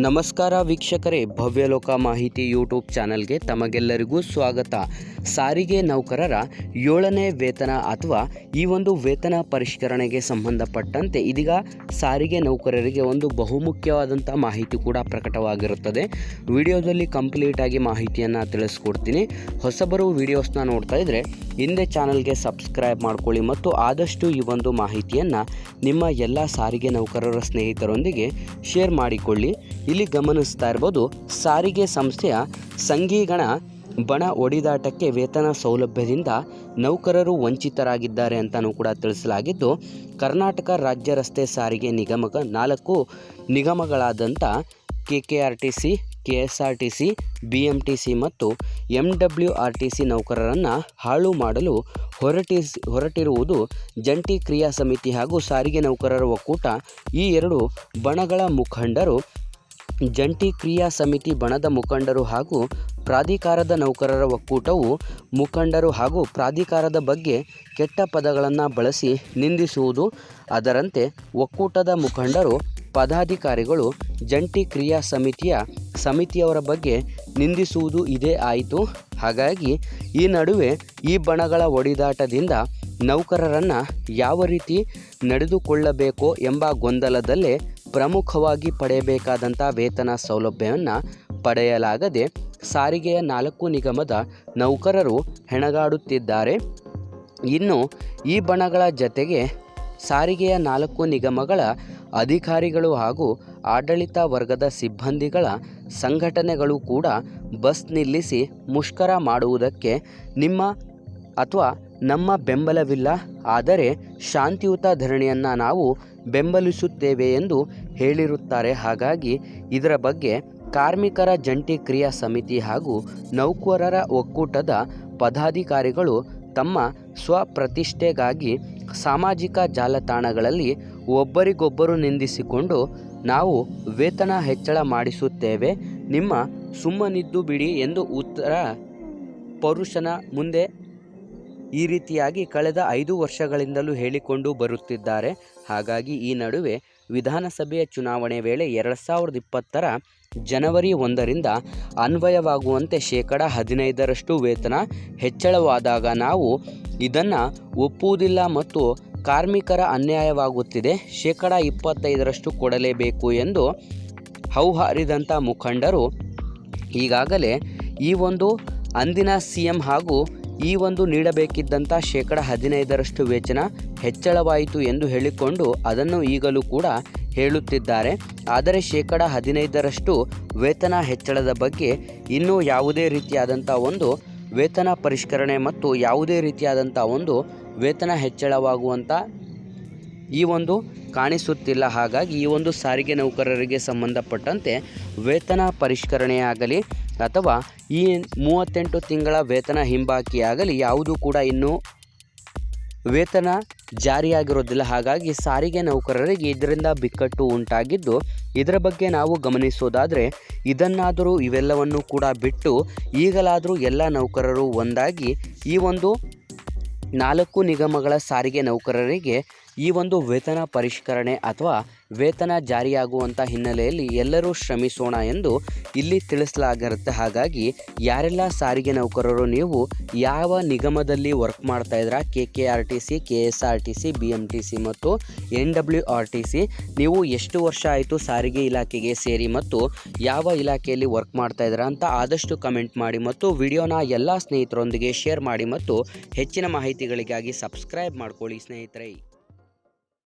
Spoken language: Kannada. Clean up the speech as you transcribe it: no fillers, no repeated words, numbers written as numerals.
ನಮಸ್ಕಾರ ವೀಕ್ಷಕರೇ, ಭವ್ಯಲೋಕ ಮಾಹಿತಿ ಯೂಟ್ಯೂಬ್ ಚಾನಲ್ಗೆ ತಮಗೆಲ್ಲರಿಗೂ ಸ್ವಾಗತ. ಸಾರಿಗೆ ನೌಕರರ 7ನೇ ವೇತನ ಅಥವಾ ಈ ಒಂದು ವೇತನ ಪರಿಷ್ಕರಣೆಗೆ ಸಂಬಂಧಪಟ್ಟಂತೆ ಇದೀಗ ಸಾರಿಗೆ ನೌಕರರಿಗೆ ಒಂದು ಬಹುಮುಖ್ಯವಾದಂಥ ಮಾಹಿತಿ ಕೂಡ ಪ್ರಕಟವಾಗಿರುತ್ತದೆ. ವಿಡಿಯೋದಲ್ಲಿ ಕಂಪ್ಲೀಟ್ ಆಗಿ ಮಾಹಿತಿಯನ್ನು ತಿಳಿಸ್ಕೊಡ್ತೀನಿ. ಹೊಸಬರು ವಿಡಿಯೋಸ್ನ ನೋಡ್ತಾ ಇದ್ದರೆ ಹಿಂದೆ ಚಾನಲ್ಗೆ ಸಬ್ಸ್ಕ್ರೈಬ್ ಮಾಡ್ಕೊಳ್ಳಿ ಮತ್ತು ಆದಷ್ಟು ಈ ಒಂದು ಮಾಹಿತಿಯನ್ನು ನಿಮ್ಮ ಎಲ್ಲ ಸಾರಿಗೆ ನೌಕರರ ಸ್ನೇಹಿತರೊಂದಿಗೆ ಶೇರ್ ಮಾಡಿಕೊಳ್ಳಿ. ಇಲ್ಲಿ ಗಮನಿಸ್ತಾ ಇರ್ಬೋದು, ಸಾರಿಗೆ ಸಂಸ್ಥೆಯ ಸಂಘೀಗಣ ಬಣ ಒಡಿದಾಟಕ್ಕೆ ವೇತನ ಸೌಲಭ್ಯದಿಂದ ನೌಕರರು ವಂಚಿತರಾಗಿದ್ದಾರೆ ಅಂತಲೂ ಕೂಡ ತಿಳಿಸಲಾಗಿದ್ದು, ಕರ್ನಾಟಕ ರಾಜ್ಯ ರಸ್ತೆ ಸಾರಿಗೆ ನಿಗಮದ 4 ನಿಗಮಗಳಾದಂಥ KKRTC, KSRTC, BMTC ಮತ್ತು MWRTC ನೌಕರರನ್ನು ಹಾಳು ಮಾಡಲು ಹೊರಟಿರುವುದು ಜಂಟಿ ಕ್ರಿಯಾ ಸಮಿತಿ ಹಾಗೂ ಸಾರಿಗೆ ನೌಕರರ ಒಕ್ಕೂಟ. ಈ 2 ಬಣಗಳ ಮುಖಂಡರು, ಜಂಟಿ ಕ್ರಿಯಾ ಸಮಿತಿ ಬಣದ ಮುಖಂಡರು ಹಾಗೂ ಪ್ರಾಧಿಕಾರದ ನೌಕರರ ಒಕ್ಕೂಟವು ಮುಖಂಡರು ಹಾಗೂ ಪ್ರಾಧಿಕಾರದ ಬಗ್ಗೆ ಕೆಟ್ಟ ಪದಗಳನ್ನು ಬಳಸಿ ನಿಂದಿಸುವುದು. ಅದರಂತೆ ಒಕ್ಕೂಟದ ಮುಖಂಡರು, ಪದಾಧಿಕಾರಿಗಳು ಜಂಟಿ ಕ್ರಿಯಾ ಸಮಿತಿಯವರ ಬಗ್ಗೆ ನಿಂದಿಸುವುದು ಇದೇ ಆಯಿತು. ಹಾಗಾಗಿ ಈ ನಡುವೆ ಈ ಬಣಗಳ ಒಡಿದಾಟದಿಂದ ನೌಕರರನ್ನು ಯಾವ ರೀತಿ ನಡೆದುಕೊಳ್ಳಬೇಕೋ ಎಂಬ ಗೊಂದಲದಲ್ಲೇ ಪ್ರಮುಖವಾಗಿ ಪಡೆಯಬೇಕಾದಂಥ ವೇತನ ಸೌಲಭ್ಯವನ್ನು ಪಡೆಯಲಾಗದೆ ಸಾರಿಗೆಯ 4 ನಿಗಮದ ನೌಕರರು ಹೆಣಗಾಡುತ್ತಿದ್ದಾರೆ. ಇನ್ನು ಈ ಬಣಗಳ ಜತೆಗೆ ಸಾರಿಗೆಯ 4 ನಿಗಮಗಳ ಅಧಿಕಾರಿಗಳು ಹಾಗೂ ಆಡಳಿತ ವರ್ಗದ ಸಿಬ್ಬಂದಿಗಳ ಸಂಘಟನೆಗಳು ಕೂಡ ಬಸ್ ನಿಲ್ಲಿಸಿ ಮುಷ್ಕರ ಮಾಡುವುದಕ್ಕೆ ನಮ್ಮ ಬೆಂಬಲವಿಲ್ಲ, ಆದರೆ ಶಾಂತಿಯುತ ಧರಣಿಯನ್ನು ನಾವು ಬೆಂಬಲಿಸುತ್ತೇವೆ ಎಂದು ಹೇಳಿರುತ್ತಾರೆ. ಹಾಗಾಗಿ ಇದರ ಬಗ್ಗೆ ಕಾರ್ಮಿಕರ ಜಂಟಿ ಕ್ರಿಯಾ ಸಮಿತಿ ಹಾಗೂ ನೌಕರರ ಒಕ್ಕೂಟದ ಪದಾಧಿಕಾರಿಗಳು ತಮ್ಮ ಸ್ವಪ್ರತಿಷ್ಠೆಗಾಗಿ ಸಾಮಾಜಿಕ ಜಾಲತಾಣಗಳಲ್ಲಿ ಒಬ್ಬರಿಗೊಬ್ಬರು ನಿಂದಿಸಿಕೊಂಡು, ನಾವು ವೇತನ ಹೆಚ್ಚಳ ಮಾಡಿಸುತ್ತೇವೆ, ನಿಮ್ಮ ಸುಮ್ಮನಿದ್ದು ಬಿಡಿ ಎಂದು ಉತ್ತರ ಪುರುಷನ ಮುಂದೆ ಈ ರೀತಿಯಾಗಿ ಕಳೆದ 5 ವರ್ಷಗಳಿಂದಲೂ ಹೇಳಿಕೊಂಡು ಬರುತ್ತಿದ್ದಾರೆ. ಹಾಗಾಗಿ ಈ ನಡುವೆ ವಿಧಾನಸಭೆಯ ಚುನಾವಣೆ ವೇಳೆ 2020ರ ಜನವರಿ 1ರಿಂದ ಅನ್ವಯವಾಗುವಂತೆ 15% ವೇತನ ಹೆಚ್ಚಳವಾದಾಗ ನಾವು ಇದನ್ನು ಒಪ್ಪುವುದಿಲ್ಲ ಮತ್ತು ಕಾರ್ಮಿಕರ ಅನ್ಯಾಯವಾಗುತ್ತಿದೆ, 25% ಕೊಡಲೇಬೇಕು ಎಂದು ಹೌಹಾರಿದಂಥ ಮುಖಂಡರು ಈಗಾಗಲೇ ಈ ಒಂದು ಅಂದಿನ CM ಹಾಗೂ ಈ ಒಂದು ನೀಡಬೇಕಿದ್ದಂಥ 15% ವೇತನ ಹೆಚ್ಚಳವಾಯಿತು ಎಂದು ಹೇಳಿಕೊಂಡು ಅದನ್ನು ಈಗಲೂ ಕೂಡ ಹೇಳುತ್ತಿದ್ದಾರೆ. ಆದರೆ 15% ವೇತನ ಹೆಚ್ಚಳದ ಬಗ್ಗೆ ಇನ್ನೂ ಯಾವುದೇ ರೀತಿಯಾದಂಥ ಒಂದು ವೇತನ ಪರಿಷ್ಕರಣೆ ಮತ್ತು ಯಾವುದೇ ರೀತಿಯಾದಂಥ ಒಂದು ವೇತನ ಹೆಚ್ಚಳವಾಗುವಂಥ ಈ ಒಂದು ಕಾಣಿಸುತ್ತಿಲ್ಲ. ಹಾಗಾಗಿ ಈ ಒಂದು ಸಾರಿಗೆ ನೌಕರರಿಗೆ ಸಂಬಂಧಪಟ್ಟಂತೆ ವೇತನ ಪರಿಷ್ಕರಣೆಯಾಗಲಿ ಅಥವಾ ಈ 38 ತಿಂಗಳ ವೇತನ ಹಿಂಬಾಕಿಯಾಗಲಿ ಯಾವುದೂ ಕೂಡ ಇನ್ನೂ ವೇತನ ಜಾರಿಯಾಗಿರೋದಿಲ್ಲ. ಹಾಗಾಗಿ ಸಾರಿಗೆ ನೌಕರರಿಗೆ ಇದರಿಂದ ಬಿಕ್ಕಟ್ಟು ಉಂಟಾಗಿದ್ದು, ಇದರ ಬಗ್ಗೆ ನಾವು ಗಮನಿಸೋದಾದರೆ ಇದನ್ನಾದರೂ ಇವೆಲ್ಲವನ್ನು ಕೂಡ ಬಿಟ್ಟು ಈಗಲಾದರೂ ಎಲ್ಲ ನೌಕರರು ಒಂದಾಗಿ ಈ ಒಂದು 4 ನಿಗಮಗಳ ಸಾರಿಗೆ ನೌಕರರಿಗೆ ಈ ಒಂದು ವೇತನ ಪರಿಷ್ಕರಣೆ ಅಥವಾ ವೇತನ ಜಾರಿಯಾಗುವಂಥ ಹಿನ್ನೆಲೆಯಲ್ಲಿ ಎಲ್ಲರೂ ಶ್ರಮಿಸೋಣ ಎಂದು ಇಲ್ಲಿ ತಿಳಿಸಲಾಗಿರುತ್ತೆ. ಹಾಗಾಗಿ ಯಾರೆಲ್ಲ ಸಾರಿಗೆ ನೌಕರರು ನೀವು ಯಾವ ನಿಗಮದಲ್ಲಿ ವರ್ಕ್ ಮಾಡ್ತಾ ಇದ್ದೀರಾ, KKRTC, KSRTC, BMTC ಮತ್ತು NWRTC, ನೀವು ಎಷ್ಟು ವರ್ಷ ಆಯಿತು ಸಾರಿಗೆ ಇಲಾಖೆಗೆ ಸೇರಿ ಮತ್ತು ಯಾವ ಇಲಾಖೆಯಲ್ಲಿ ವರ್ಕ್ ಮಾಡ್ತಾ ಇದ್ದೀರಾ ಅಂತ ಆದಷ್ಟು ಕಮೆಂಟ್ ಮಾಡಿ ಮತ್ತು ವಿಡಿಯೋನ ಎಲ್ಲ ಸ್ನೇಹಿತರೊಂದಿಗೆ ಶೇರ್ ಮಾಡಿ ಮತ್ತು ಹೆಚ್ಚಿನ ಮಾಹಿತಿಗಳಿಗಾಗಿ ಸಬ್ಸ್ಕ್ರೈಬ್ ಮಾಡ್ಕೊಳ್ಳಿ ಸ್ನೇಹಿತರೆ.